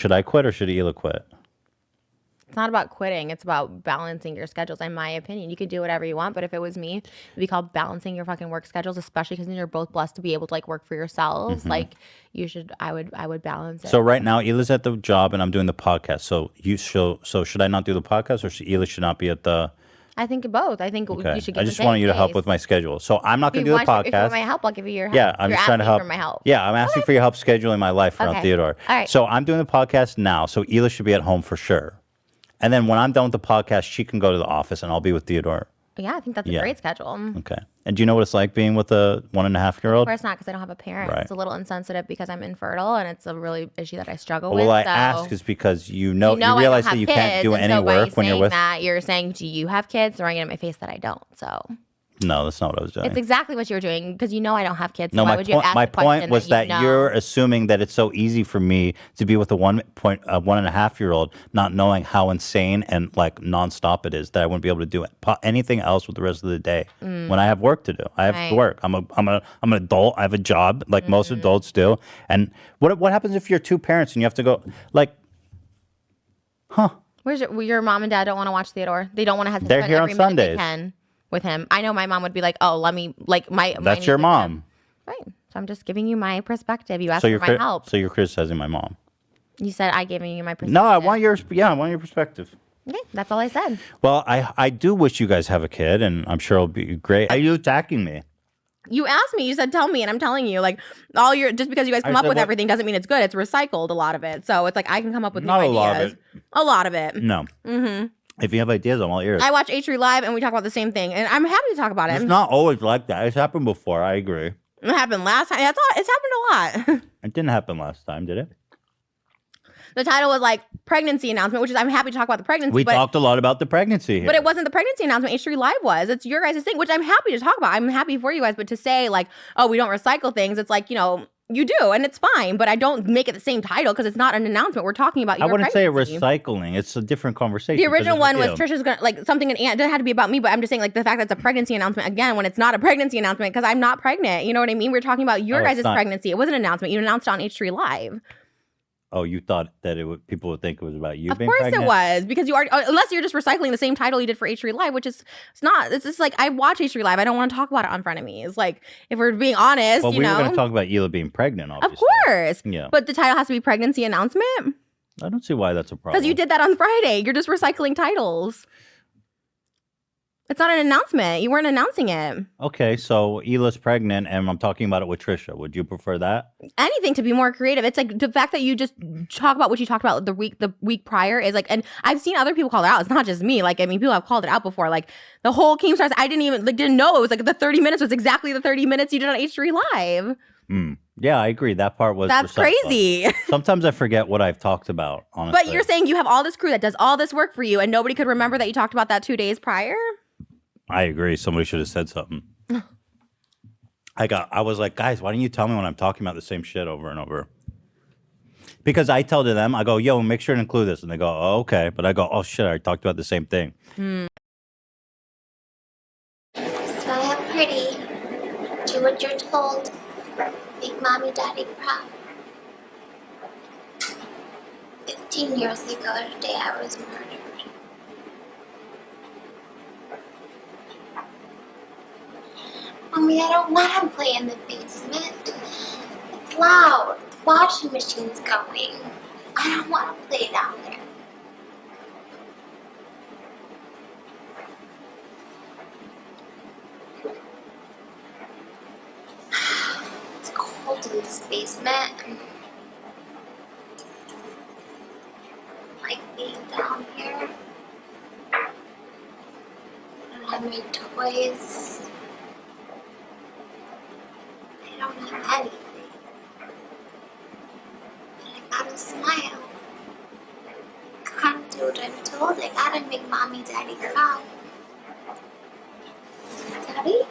Should I quit or should Hila quit? It's not about quitting. It's about balancing your schedules, in my opinion. You can do whatever you want, but if it was me, it'd be called balancing your fucking work schedules, especially because you're both blessed to be able to like work for yourselves. Like you should, I would balance it. So right now, Hila's at the job and I'm doing the podcast. So should I not do the podcast, or Hila should not be at the? I think both. I think Okay. you should get I just wanted you to help with my schedule. So I'm not going to do the podcast. If you want my help, I'll give you your help. Yeah, I'm just trying to help. For my help. Yeah, I'm asking for your help scheduling my life around Theodore. All right. So I'm doing the podcast now. So Hila should be at home for sure. And then when I'm done with the podcast, she can go to the office and I'll be with Theodore. Yeah, I think that's a great schedule. Okay. And do you know what it's like being with a 1.5-year-old? Of course not, because I don't have a parent. Right. It's a little insensitive because I'm infertile, and it's a really issue that I struggle with. Well, I ask is because you realize that you can't do any work when you're with. You're saying, do you have kids? Throwing it in my face that I don't. So. No, that's not what I was doing. It's exactly what you were doing because you know I don't have kids. So no, why would you ask my point was that you're assuming that it's so easy for me to be with a 1.5-year-old, not knowing how insane and like nonstop it is, that I wouldn't be able to do anything else with the rest of the day when I have work to do. I have to work. I'm an adult. I have a job like most adults do. And what happens if you're two parents and you have to go like, Where's your mom and dad don't want to watch Theodore? They don't want to have. They're here on Sundays. With him. I know my mom would be like, oh, let me, like, That's your mom. Right. So I'm just giving you my perspective. You asked for my help. So you're criticizing my mom. You said I giving you my perspective. No, I want your perspective. Okay, that's all I said. Well, I do wish you guys have a kid, and I'm sure it'll be great. Are you attacking me? You asked me, you said tell me, and I'm telling you, like, just because you guys come up with everything doesn't mean it's good. It's recycled, a lot of it. So it's like I can come up with new ideas. A lot of it. No. Mm-hmm. If you have ideas, I'm all ears. I watch H3 Live and we talk about the same thing, and I'm happy to talk about it. It's not always like that. It's happened before. I agree. It happened last time. It's happened a lot. It didn't happen last time, did it? The title was like pregnancy announcement, which is I'm happy to talk about the pregnancy. We talked a lot about the pregnancy here. But it wasn't the pregnancy announcement. H3 Live was. It's your guys' thing, which I'm happy to talk about. I'm happy for you guys. But to say like, oh, we don't recycle things, it's like, you do, and it's fine, but I don't make it the same title because it's not an announcement. We're talking about your pregnancy. I wouldn't say recycling. It's a different conversation. The original one was Trisha's gonna like something. It doesn't have to be about me, but I'm just saying like the fact that it's a pregnancy announcement again when it's not a pregnancy announcement because I'm not pregnant. You know what I mean? We're talking about your guys' pregnancy. It wasn't an announcement. You announced it on H3 Live. Oh, you thought that people would think it was about you being pregnant? Of course it was, because you are, unless you're just recycling the same title you did for H3 Live, which is, it's not, it's just like, I watch H3 Live, I don't want to talk about it on Frenemies. Like, if we're being honest, we were going to talk about Hila being pregnant, obviously. Of course. Yeah. But the title has to be pregnancy announcement? I don't see why that's a problem. Because you did that on Friday. You're just recycling titles. It's not an announcement. You weren't announcing it. Okay, so Hila's pregnant, and I'm talking about it with Trisha. Would you prefer that? Anything to be more creative. It's like the fact that you just talk about what you talked about the week prior is like, and I've seen other people call it out. It's not just me. Like, I mean, people have called it out before. Like the whole Keemstars, I didn't know it was like the 30 minutes was exactly the 30 minutes you did on H3 Live. Yeah, I agree. That part was That's crazy. Sometimes I forget what I've talked about, honestly. But you're saying you have all this crew that does all this work for you, and nobody could remember that you talked about that 2 days prior? I agree. Somebody should have said something. I was like, guys, why don't you tell me when I'm talking about the same shit over and over? Because I tell to them, I go, yo, make sure to include this. And they go, oh, okay. But I go, oh, shit, I talked about the same thing. Smile pretty. Do what you're told. Make mommy, daddy proud. 15 years ago today, I was murdered. Mommy, I don't want to play in the basement. It's loud. The washing machine's going. I don't want to play down there. It's cold in this basement. I like being down here. I don't have any toys. I don't have anything. But I gotta smile. I gotta do what I'm told. I gotta make mommy, daddy proud. Daddy?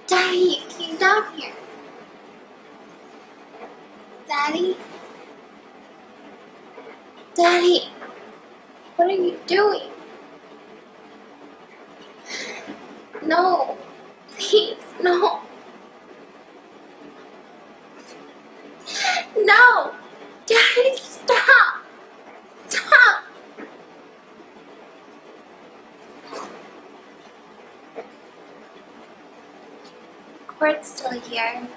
Daddy, you came down here. Daddy? Daddy? What are you doing? No. Please, no. here.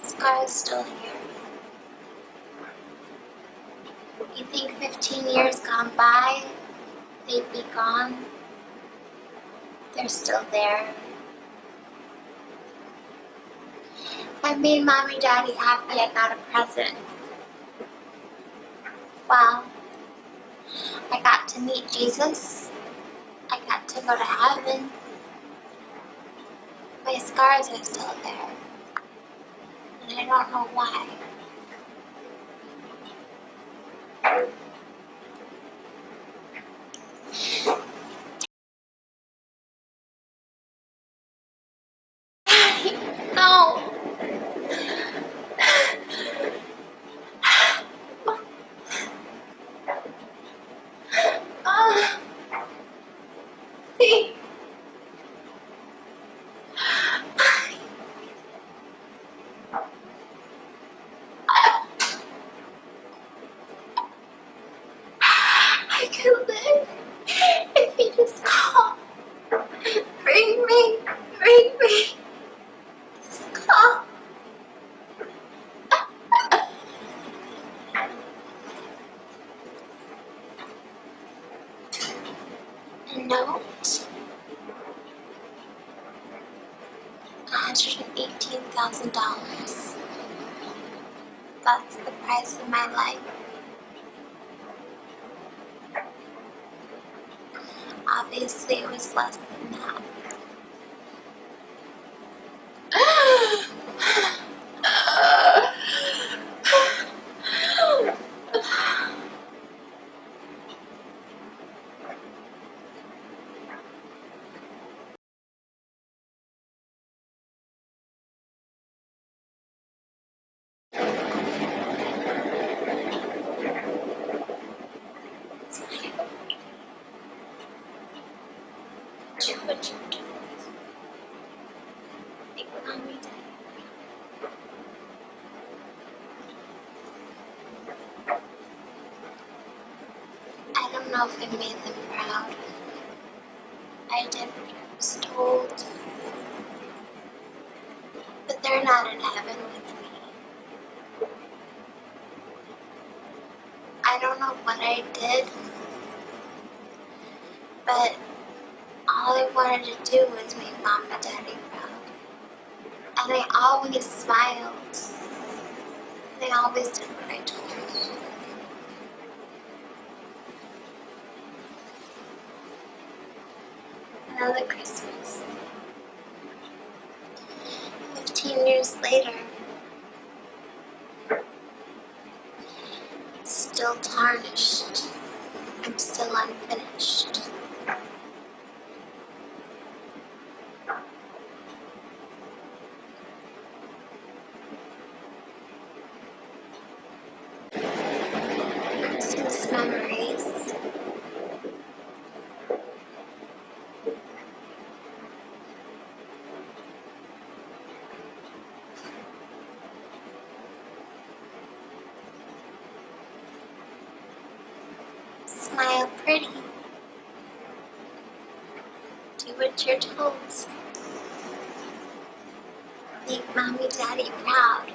Scar's still here. You think 15 years gone by, they'd be gone? They're still there. I made Mommy Daddy happy I got a present. Well, I got to meet Jesus. I got to go to heaven. My scars are still there. And I don't know why. No! See? I could live if you just call. Ring me, ring me. Just call. A note. $118,000. That's the price of my life. Obviously, it was less than that. Do what you do. Make Mommy Daddy. I don't know if I made them proud. I did what I was told. But they're not in heaven with me. I don't know what I did, but all I wanted to do was make Mom and Daddy proud. And I always smiled. And I always did what I told them. Another Christmas. 15 years later. Still tarnished. I'm still unfinished. Christmas memories. Smile pretty. Do what you're told. Make Mommy Daddy proud.